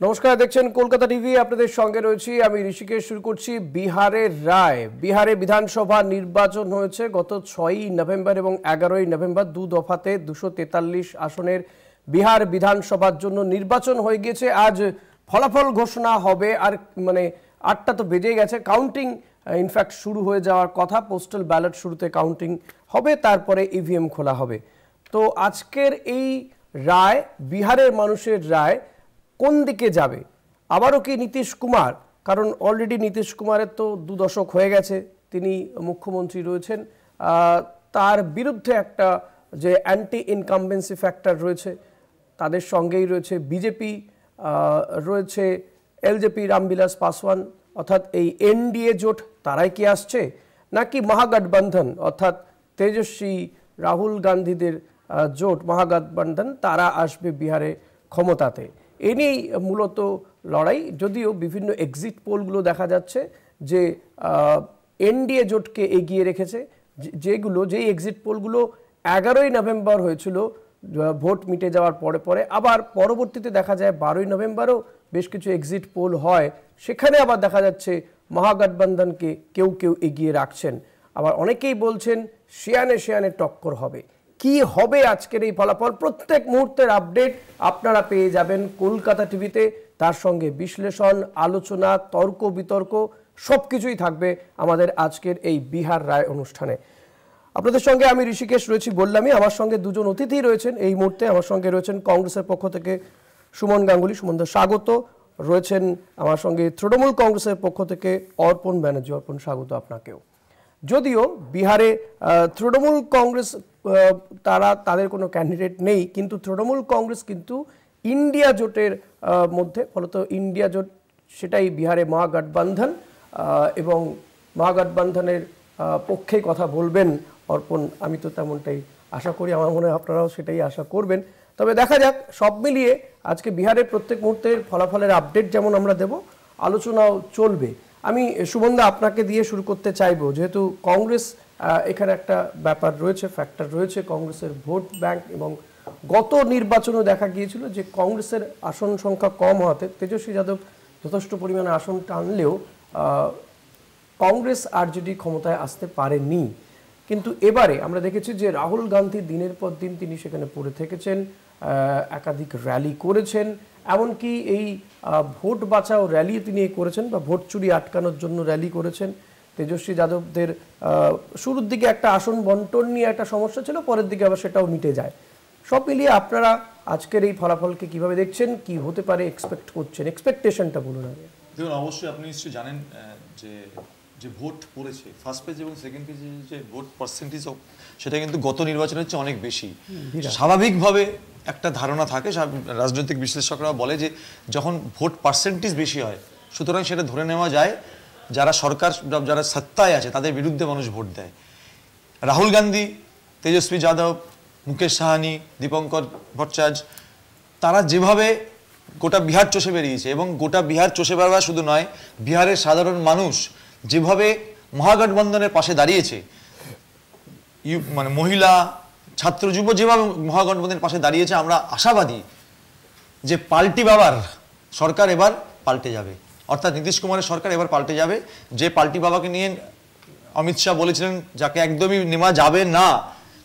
নমস্কার, দেখছেন কলকাতা টিভি। আপনাদের সঙ্গে রয়েছি আমি ঋষিকেশ। শুরু করছি বিহারের রায়। বিহারে বিধানসভা নির্বাচন হয়েছে গত 6ই নভেম্বর এবং 11ই নভেম্বর, দু দফাতে 243 আসনের বিহার বিধানসভার জন্য নির্বাচন হয়ে গিয়েছে। আজ ফলাফল ঘোষণা হবে, আর মানে 8টা তো বেজে গেছে। কাউন্টিং ইনফ্যাক্ট শুরু হয়ে যাওয়ার কথা। পোস্টাল ব্যালট শুরুতে কাউন্টিং হবে, তারপরে ইভিএম খোলা হবে। তো আজকের এই রায়, বিহারের মানুষের রায় কোন দিকে যাবে? আবারও কি নীতিশ কুমার, কারণ অলরেডি নীতিশ কুমারের তো 2 দশক হয়ে গেছে, তিনি মুখ্যমন্ত্রী রয়েছেন, তার বিরুদ্ধে একটা যে অ্যান্টি ইনকামবেন্সি ফ্যাক্টর রয়েছে, তাদের সঙ্গেই রয়েছে বিজেপি, রয়েছে এলজেপি রামবিলাস পাসওয়ান, অর্থাৎ এই এনডিএ জোট, তারাই কি আসছে, নাকি মহাগঠবন্ধন অর্থাৎ তেজস্বী রাহুল গান্ধীদের জোট মহাগঠবন্ধন, তারা আসবে বিহারে ক্ষমতাতে? এ নিয়েই মূলত লড়াই। যদিও বিভিন্ন এক্সিট পোলগুলো দেখা যাচ্ছে যে এনডিএ জোটকে এগিয়ে রেখেছে, যেই এক্সিট পোলগুলো 11ই নভেম্বর হয়েছিল ভোট মিটে যাওয়ার পরে পরে, আবার পরবর্তীতে দেখা যায় 12ই নভেম্বরও বেশ কিছু এক্সিট পোল হয়, সেখানে আবার দেখা যাচ্ছে মহাগঠবন্ধনকে কেউ কেউ এগিয়ে রাখছেন। আবার অনেকেই বলছেন শিয়ানে শিয়ানে টক্কর হবে। কি হবে আজকের এই ফলাফল? প্রত্যেক মুহূর্তের আপডেট আপনারা পেয়ে যাবেন কলকাতা টিভিতে। তার সঙ্গে বিশ্লেষণ, আলোচনা, তর্ক বিতর্ক সবকিছুই থাকবে আমাদের আজকের এই বিহার রায় অনুষ্ঠানে। আপনাদের সঙ্গে আমি ঋষিকেশ রয়েছি, বললামই। আমার সঙ্গে দুজন অতিথি রয়েছেন এই মুহূর্তে। আমার সঙ্গে রয়েছেন কংগ্রেসের পক্ষ থেকে সুমন গাঙ্গুলি, সুমনদা স্বাগত। রয়েছেন আমার সঙ্গে তৃণমূল কংগ্রেসের পক্ষ থেকে অর্পণ ব্যানার্জি। অর্পণ, স্বাগত আপনাকেও। যদিও বিহারে তৃণমূল কংগ্রেস তাদের কোনো ক্যান্ডিডেট নেই, কিন্তু তৃণমূল কংগ্রেস কিন্তু ইন্ডিয়া জোটের মধ্যে, ফলত ইন্ডিয়া জোট সেটাই বিহারে মহাগঠবন্ধন, এবং মহাগঠবন্ধনের পক্ষে কথা বলবেন অর্পণ। আমি তো তেমনটাই আশা করি, আমার মনে হয় আপনারাও সেটাই আশা করবেন। তবে দেখা যাক, সব মিলিয়ে আজকে বিহারের প্রত্যেক মুহূর্তের ফলাফলের আপডেট যেমন আমরা দেব, আলোচনাও চলবে। আমি সুমনদা আপনাকে দিয়ে শুরু করতে চাইবো, যেহেতু কংগ্রেস এখানে একটা ব্যাপার রয়েছে, ফ্যাক্টর রয়েছে, কংগ্রেসের ভোট ব্যাংক, এবং গত নির্বাচনও দেখা গিয়েছিল যে কংগ্রেসের আসন সংখ্যা কম হওয়াতে তেজস্বী যাদব যথেষ্ট পরিমাণে আসন টানলেও কংগ্রেস আরজেডি ক্ষমতায় আসতে পারেনি। কিন্তু এবারে আমরা দেখেছি যে রাহুল গান্ধী দিনের পর দিন তিনি সেখানে পড়ে থেকেছেন, একাধিক র্যালি করেছেন, এমনকি এই ভোট বাঁচাও র্যালি তিনি করেছেন, বা ভোট চুরি আটকানোর জন্য র্যালি করেছেন। তেজস্বী যাদবদের শুরুর দিকে একটা আসন বন্টন নিয়ে একটা সমস্যা ছিল, পরের দিকে আবার সেটাও মিটে যায়। সব মিলিয়ে আপনারা আজকের এই ফলাফলকে কিভাবে দেখছেন, কি হতে পারে এক্সপেক্ট করছেন, এক্সপেকটেশনটা বলুন আগে। দেখুন, অবশ্যই আপনি নিশ্চয়ই জানেন যে যে ভোট পড়েছে ফার্স্ট পেজ এবং সেকেন্ড পেজে, যে ভোট পার্সেন্টেজ সেটা কিন্তু গত নির্বাচনের চেয়ে অনেক বেশি। স্বাভাবিকভাবে একটা ধারণা থাকে, রাজনৈতিক বিশ্লেষকরা বলে যে যখন ভোট পার্সেন্টেজ বেশি হয়, সুতরাং সেটা ধরে নেওয়া যায় যারা সরকার, যারা সত্তায় আছে তাদের বিরুদ্ধে মানুষ ভোট দেয়। রাহুল গান্ধী, তেজস্বী যাদব, মুকেশ সাহানি, দীপঙ্কর ভট্টাচার্য, তারা যেভাবে গোটা বিহার চষে বেরিয়েছে, এবং গোটা বিহার চষে বেড়াবা শুধু নয়, বিহারের সাধারণ মানুষ যেভাবে মহাগঠবন্ধনের পাশে দাঁড়িয়েছে, মানে মহিলা, ছাত্র, যুব যেভাবে মহাগঠবন্ধনের পাশে দাঁড়িয়েছে, আমরা আশাবাদী যে পাল্টি বাবার সরকার এবার পাল্টে যাবে, অর্থাৎ নীতিশ কুমারের সরকার এবার পাল্টে যাবে। যে পাল্টি বাবাকে নিয়ে অমিত শাহ বলেছিলেন যাকে একদমই নেওয়া যাবে না,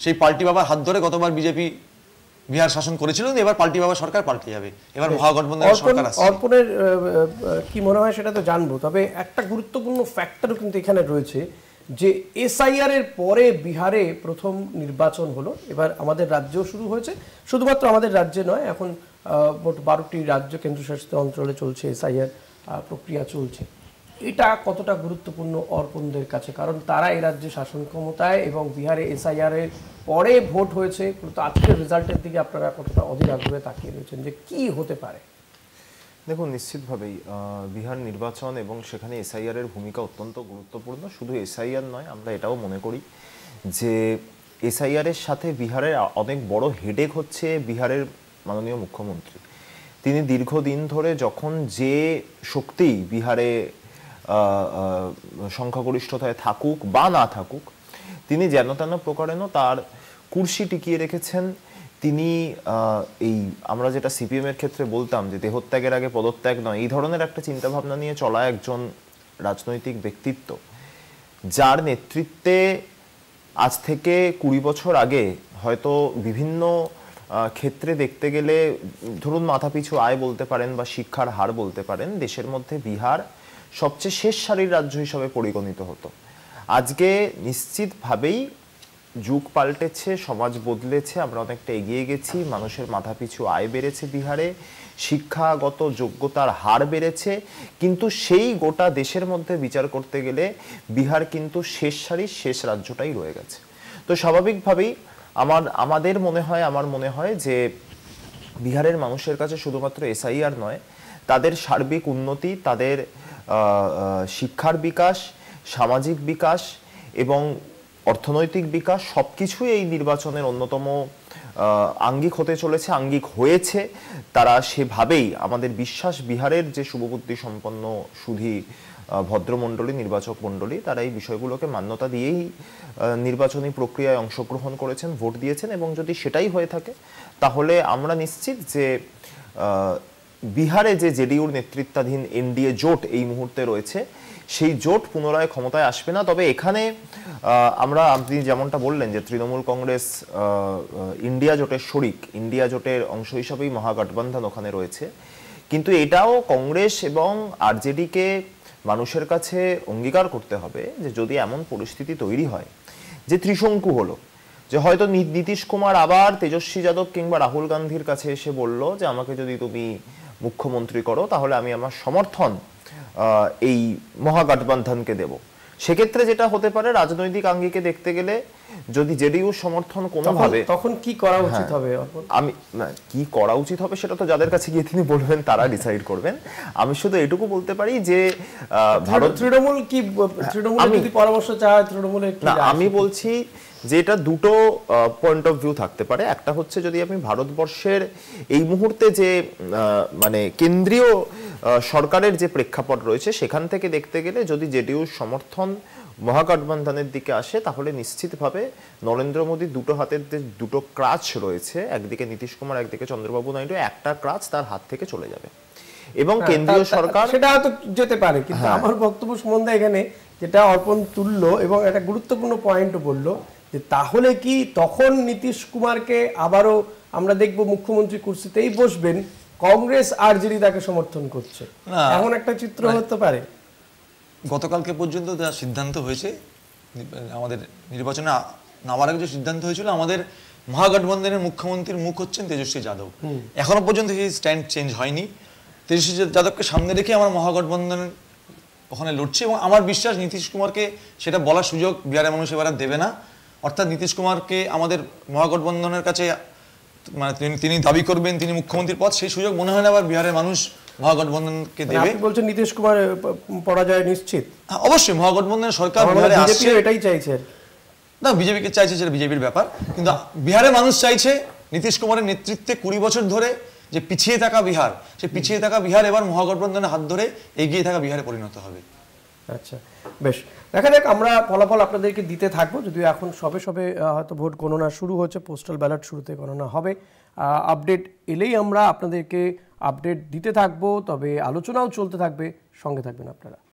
সেই পাল্টি বাবার হাত ধরে গতবার বিজেপি বিহার শাসন করেছিল, এবার পাল্টি বাবা সরকার পাল্টে যাবে, এবার মহাগঠবন্ধনের সরকার আসছে। অর্পণের কি মনে হয় সেটা তো জানবো, তবে একটা গুরুত্বপূর্ণ ফ্যাক্টরও কিন্তু এখানে রয়েছে, যে এসআইআর এর পরে বিহারে প্রথম নির্বাচন হলো। এবার আমাদের রাজ্যেও শুরু হয়েছে, শুধুমাত্র আমাদের রাজ্যে নয়, এখন মোট 12টি রাজ্য কেন্দ্রশাসিত অঞ্চলে চলছে এসআইআর প্রক্রিয়া চলছে। এটা কতটা গুরুত্বপূর্ণ অর্পণদের কাছে, কারণ তারা এই রাজ্যে শাসন ক্ষমতায়, এবং বিহারে এসআইআর এর পরে ভোট হয়েছে, কিন্তু আজকের রেজাল্টের দিকে আপনারা কতটা অধীর আগ্রহে তাকিয়ে রয়েছেন যে কি হতে পারে? দেখুন, নিশ্চিতভাবেই বিহার নির্বাচন এবং সেখানে এসআইআর এর ভূমিকা অত্যন্ত গুরুত্বপূর্ণ। শুধু এসআইআর নয়, আমরা এটাও মনে করি যে এসআইআর এর সাথে বিহারের অনেক বড় হেডেক হচ্ছে বিহারের মাননীয় মুখ্যমন্ত্রী। তিনি দীর্ঘদিন ধরে যখন যে শক্তি বিহারে সংখ্যাগরিষ্ঠতায় থাকুক বা না থাকুক, তিনি যেন তেন প্রকারেণ তার কুর্সি টিকিয়ে রেখেছেন তিনি এই আমরা যেটা সিপিএম এর ক্ষেত্রে বলতাম যে দেহত্যাগের আগে পদত্যাগ নয়, এই ধরনের একটা চিন্তাভাবনা নিয়ে চলা একজন রাজনৈতিক ব্যক্তিত্ব, যার নেতৃত্বে আজ থেকে 20 বছর আগে হয়তো বিভিন্ন ক্ষেত্রে দেখতে গেলে ধরুন মাথাপিছু আয় বলতে পারেন বা শিক্ষার হার বলতে পারেন, দেশের মধ্যে বিহার সবচেয়ে শেষ সারির রাজ্য হিসাবে পরিগণিত হতো। আজকে নিশ্চিতভাবেই যুগ পাল্টেছে, সমাজ বদলেছে, আমরা অনেকটা এগিয়ে গেছি, মানুষের মাথাপিছু আয় বেড়েছে বিহারে, শিক্ষাগত যোগ্যতার হার বেড়েছে, কিন্তু সেই গোটা দেশের মধ্যে বিচার করতে গেলে বিহার কিন্তু শেষ সারির শেষ রাজ্যটাই রয়ে গেছে। তো স্বাভাবিকভাবেই আমার মনে হয় যে বিহারের মানুষের কাছে শুধুমাত্র এসআইআর নয়, তাদের সার্বিক উন্নতি, তাদের শিক্ষার বিকাশ, সামাজিক বিকাশ এবং অর্থনৈতিক বিকাশ সবকিছুই এই নির্বাচনের অন্যতম আঙ্গিক হতে চলেছে, আঙ্গিক হয়েছে। তারা সেভাবেই, আমাদের বিশ্বাস, বিহারের যে শুভবুদ্ধি সম্পন্ন সুধী ভদ্রমণ্ডলী, নির্বাচক মণ্ডলী, তারা এই বিষয়গুলোকে মান্যতা দিয়েই নির্বাচনী প্রক্রিয়ায় অংশগ্রহণ করেছেন, ভোট দিয়েছেন, এবং যদি সেটাই হয়ে থাকে তাহলে আমরা নিশ্চিত যে বিহারে যে জেডিইউর নেতৃত্বাধীন এনডিএ জোট এই মুহূর্তে রয়েছে, সেই জোট পুনরায় ক্ষমতায় আসবে না। তবে এখানে আপনি যেমনটা বললেন যে তৃণমূল কংগ্রেস ইন্ডিয়া জোটের শরিক, ইন্ডিয়া জোটের অংশ হিসাবেই মহাগঠবন্ধন ওখানে রয়েছে, কিন্তু এটাও কংগ্রেস এবং আরজেডিকে মানুষের কাছে অঙ্গীকার করতে হবে যে যদি এমন পরিস্থিতি তৈরি হয় যে ত্রিশঙ্কু হলো, যে হয়তো নীতিশ কুমার আবার তেজস্বী যাদব কিংবা রাহুল গান্ধীর কাছে এসে বলল যে আমাকে যদি তুমি মুখ্যমন্ত্রী করো তাহলে আমি আমার সমর্থন এই মহাগঠবন্ধনকে দেব, সেক্ষেত্রে যেটা হতে পারে রাজনৈতিক আঙ্গিকে দেখতে গেলে যদি জেডিইউ সমর্থন কোনোভাবে, তখন কি করা উচিত হবে? কি করা উচিত হবে সেটা তো যাদের কাছে গিয়ে তিনি বলবেন, তারা ডিসাইড করবেন। আমি শুধু এটুকু বলতে পারি যে তৃণমূল যদি পরামর্শ চায়, তৃণমূলের না, আমি বলছি যে এটা দুটো পয়েন্ট অফ ভিউ থাকতে পারে। একটা হচ্ছে যদি আমি ভারতবর্ষের এই মুহূর্তে যে মানে কেন্দ্রীয় সরকারের যে প্রেক্ষাপট রয়েছে সেখান থেকে দেখতে গেলে যদি জেডিইউ সমর্থন মহাগঠবন্ধনের দিকে আসে তাহলে নিশ্চিতভাবে নরেন্দ্র মোদী দুটো হাতের দুটো ক্রাচ রয়েছে, একদিকে নীতিশ কুমার, একদিকে চন্দ্রবাবু নাইডু, একটা ক্রাচ তার হাত থেকে চলে যাবে এবং কেন্দ্রীয় সরকার সেটা হয়তো যেতে পারে। কিন্তু আমার বক্তব্য সম্বন্ধে এখানে যেটা অর্পণ তুলল এবং একটা গুরুত্বপূর্ণ পয়েন্টও বললো যে তাহলে কি তখন নীতিশ কুমারকে আবারও আমরা দেখব মুখ্যমন্ত্রী কুর্সিতেই বসবেন, কংগ্রেস আর জেডি তাকে সমর্থন করছে, এমন একটা চিত্র হতে পারে? গতকালকে পর্যন্ত যা সিদ্ধান্ত হয়েছে, আমাদের নির্বাচনে নামার আগে যে সিদ্ধান্ত হয়েছিল, আমাদের মহাগঠবন্ধনের মুখ্যমন্ত্রীর মুখ হচ্ছেন তেজস্বী যাদব। এখনো পর্যন্ত সেই স্ট্যান্ড চেঞ্জ হয়নি। তেজস্বী যাদবকে সামনে রেখে আমার মহাগঠবন্ধন ওখানে লড়ছে এবং আমার বিশ্বাস নীতিশ কুমারকে সেটা বলার সুযোগ বিহারের মানুষ এবার দেবে না। অর্থাৎ নীতিশ কুমারকে আমাদের মহাগঠবন্ধনের কাছে মানে তিনি দাবি করবেন তিনি মুখ্যমন্ত্রীর পদ, সেই সুযোগ মনে হয় না আবার বিহারের মানুষ মহাগঠবন্ধনকে দেবে। আপনি বলছেন নীতিশ কুমার পরাজয় নিশ্চিত? অবশ্যই মহাগঠবন্ধনের সরকার বিহারে আসছে, এটাই চাইছে না, বিজেপিকে চাইছে, সেটা বিজেপির ব্যাপার, কিন্তু বিহারের মানুষ চাইছে নীতিশ কুমারের নেতৃত্বে 20 বছর ধরে যে পিছিয়ে থাকা বিহার, সেই পিছিয়ে থাকা বিহার এবার মহাগঠবন্ধনের হাত ধরে এগিয়ে থাকা বিহারে পরিণত হবে। আচ্ছা, বেশ, দেখা যাক, আমরা ফলাফল আপনাদেরকে দিতে থাকবো, যদিও এখন সবে সবে হয়তো ভোট গণনা শুরু হচ্ছে, পোস্টাল ব্যালট শুরুতে গণনা হবে। আপডেট এলেই আমরা আপনাদেরকে আপডেট দিতে থাকবো, তবে আলোচনাও চলতে থাকবে, সঙ্গে থাকবেন আপনারা।